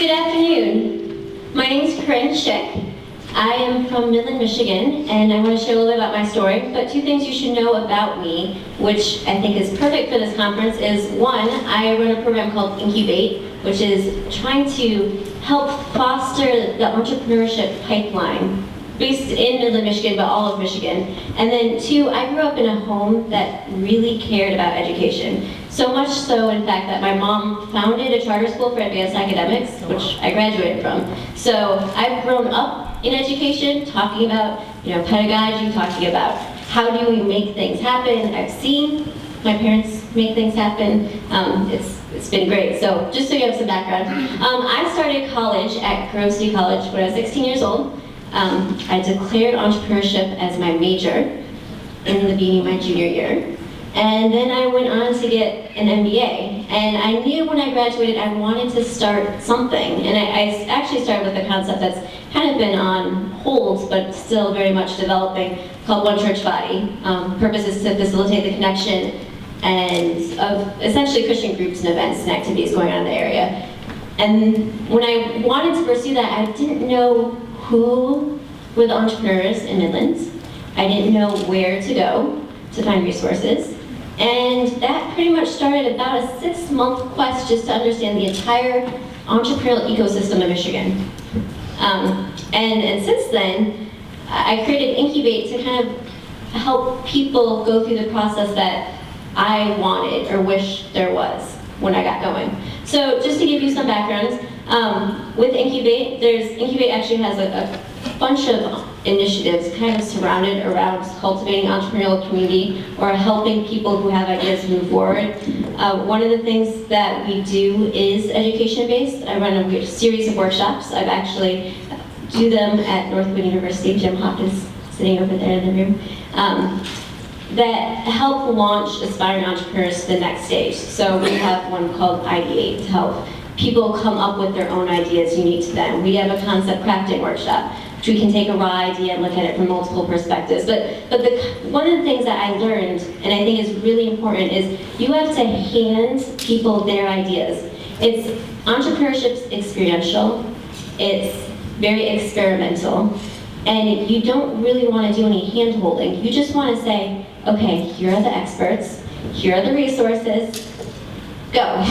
Good afternoon. My name is Corinne Schick. I am from Midland, Michigan, and I want to share a little bit about my story. But two things you should know about me, which I think is perfect for this conference, is one, I run a program called Incubate, which is trying to help foster the entrepreneurship pipeline based in Midland, Michigan, but all of Michigan. And then two, I grew up in a home that really cared about education. So much so, in fact, that my mom founded a charter school for advanced academics, which I graduated from. So I've grown up in education, talking about pedagogy, talking about how do we make things happen. I've seen my parents make things happen. It's been great. So just so you have some background, I started college at Grove City College when I was 16 years old. I declared entrepreneurship as my major in the beginning of my junior year. And then I went on to get an MBA. And I knew when I graduated I wanted to start something. And I actually started with a concept that's kind of been on hold, but still very much developing, called One Church Body. Purpose is to facilitate the connection and of essentially Christian groups and events and activities going on in the area. And when I wanted to pursue that, I didn't know who were the entrepreneurs in Midland. I didn't know where to go to find resources. And that pretty much started about a 6-month quest just to understand the entire entrepreneurial ecosystem of Michigan. And since then, I created Incubate to kind of help people go through the process that I wanted or wish there was when I got going. So just to give you some background, with Incubate, Incubate actually has a bunch of initiatives kind of surrounded around cultivating entrepreneurial community or helping people who have ideas move forward. One of the things that we do is education-based. I run a series of workshops. I've actually do them at Northwood University. Jim Hawk is sitting over there in the room. That help launch aspiring entrepreneurs to the next stage. So we have one called Ideate to help people come up with their own ideas unique to them. We have a concept crafting workshop, which we can take a raw idea and look at it from multiple perspectives. But one of the things that I learned, and I think is really important, is you have to hand people their ideas. Entrepreneurship's experiential, it's very experimental, and you don't really want to do any hand-holding. You just want to say, okay, here are the experts, here are the resources, go,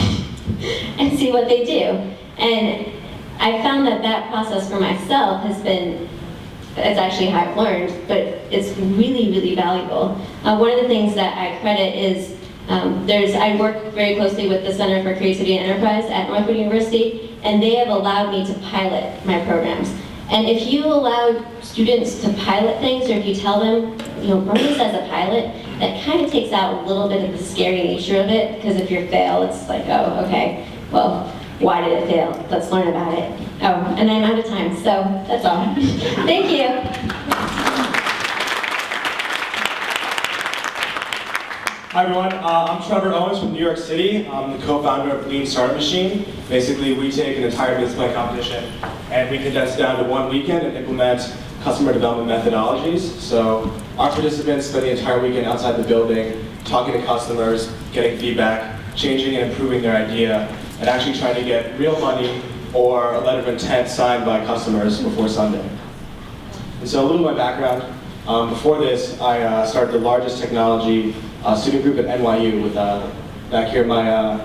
and see what they do. And I found that process for myself it's actually how I've learned, but it's really, really valuable. One of the things that I credit is, I work very closely with the Center for Creativity and Enterprise at Northwood University, and they have allowed me to pilot my programs. And if you allow students to pilot things, or if you tell them, run this as a pilot, that kind of takes out a little bit of the scary nature of it, because if you fail, it's like, oh, okay, well, why did it fail? Let's learn about it. Oh, and I'm out of time, so that's all. Thank you. Hi everyone, I'm Trevor Owens from New York City. I'm the co-founder of Lean Startup Machine. Basically, we take an entire business plan competition and we condense it down to one weekend and implement customer development methodologies. So our participants spend the entire weekend outside the building, talking to customers, getting feedback, changing and improving their idea, and actually trying to get real money or a letter of intent signed by customers before Sunday. And so a little of my background. Before this, I started the largest technology student group at NYU with, back here, my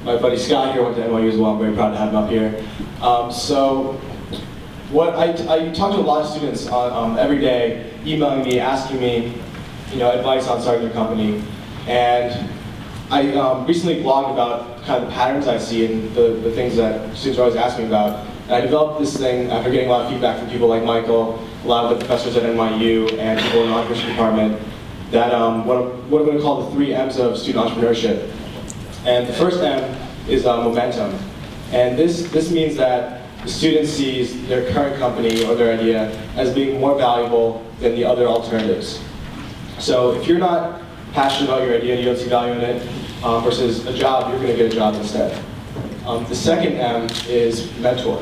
buddy Scott here went to NYU as well. I'm very proud to have him up here. So I talk to a lot of students every day, emailing me, asking me advice on starting their company. And I recently blogged about kind of the patterns I see and the things that students are always asking me about. And I developed this thing after getting a lot of feedback from people like Michael, a lot of the professors at NYU, and people in the entrepreneurship department, that what I'm going to call the 3 M's of student entrepreneurship. And the first M is momentum. And this means that the student sees their current company or their idea as being more valuable than the other alternatives. So if you're not passionate about your idea and you don't see value in it, versus a job, you're going to get a job instead. The second M is mentor.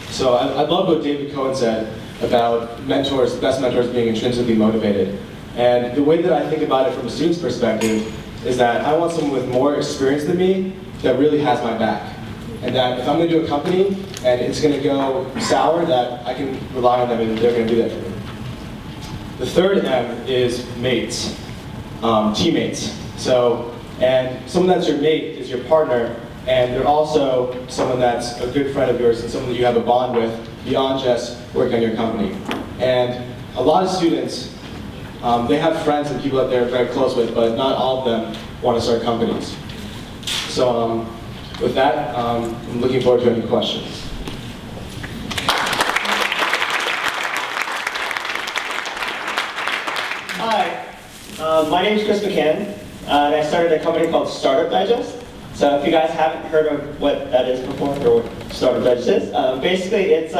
So I love what David Cohen said about mentors, the best mentors being intrinsically motivated. And the way that I think about it from a student's perspective is that I want someone with more experience than me that really has my back. and that if I'm going to do a company and it's going to go sour, that I can rely on them and they're going to do that for me. The third M is mates, teammates. So, and someone that's your mate is your partner, and they're also someone that's a good friend of yours and someone that you have a bond with beyond just working on your company. And a lot of students, they have friends and people that they're very close with, but not all of them want to start companies. So with that, I'm looking forward to any questions. Hi, my name is Chris McCann, and I started a company called Startup Digest. So if you guys haven't heard of what that is before, or what Startup Digest is, basically it's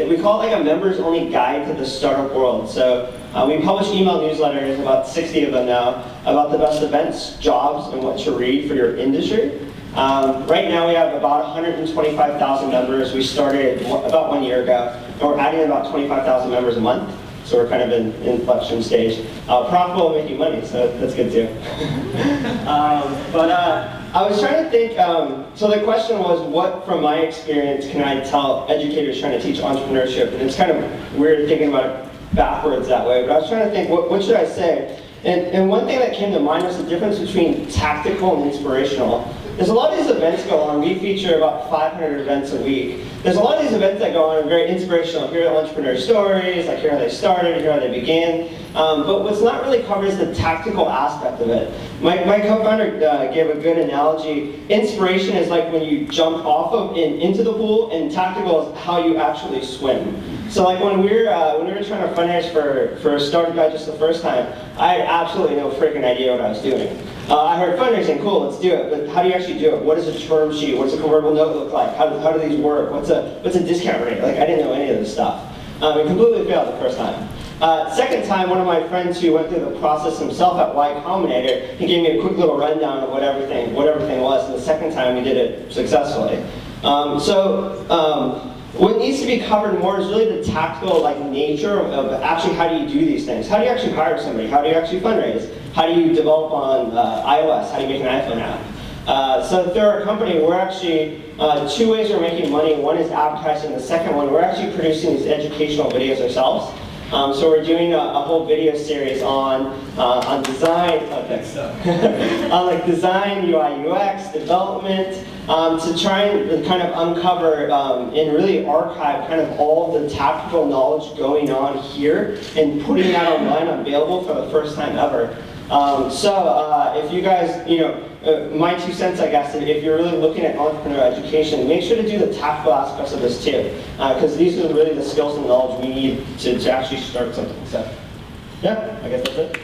we call it like a members-only guide to the startup world. So we publish email newsletters, about 60 of them now, about the best events, jobs, and what to read for your industry. Right now we have about 125,000 members. We started about 1 year ago, and we're adding about 25,000 members a month. So we're kind of in inflection stage. Profitable and making money, so that's good too. I was trying to think, so the question was, what from my experience can I tell educators trying to teach entrepreneurship? And it's kind of weird thinking about it backwards that way, but I was trying to think, what should I say? And one thing that came to mind was the difference between tactical and inspirational. There's a lot of these events go on. We feature about 500 events a week. There's a lot of these events that go on and very inspirational. Here are entrepreneur stories, like here how they started, here how they began. But what's not really covered is the tactical aspect of it. My co-founder gave a good analogy. Inspiration is like when you jump off of into the pool, and tactical is how you actually swim. So like when we were trying to fundraise for Startup Digest the first time, I had absolutely no freaking idea what I was doing. I heard fundraising, cool, let's do it. But how do you actually do it? What does a term sheet? What's a convertible note look like? How do these work? What's a discount rate? Like I didn't know any of this stuff. It completely failed the first time. Second time, one of my friends who went through the process himself at Y Combinator, he gave me a quick little rundown of what everything was. And the second time, we did it successfully. What needs to be covered more is really the tactical nature of actually how do you do these things. How do you actually hire somebody? How do you actually fundraise? How do you develop on iOS? How do you make an iPhone app? So through our company, we're actually, two ways we're making money. One is advertising. The second one, we're actually producing these educational videos ourselves. So we're doing a whole video series on design, on like design, UI, UX, development, to try and kind of uncover and really archive kind of all the tactical knowledge going on here and putting that online available for the first time ever. If you guys, my 2 cents, I guess, if you're really looking at entrepreneur education, make sure to do the tactical aspects of this too, because these are really the skills and knowledge we need to actually start something. So, yeah, I guess that's it.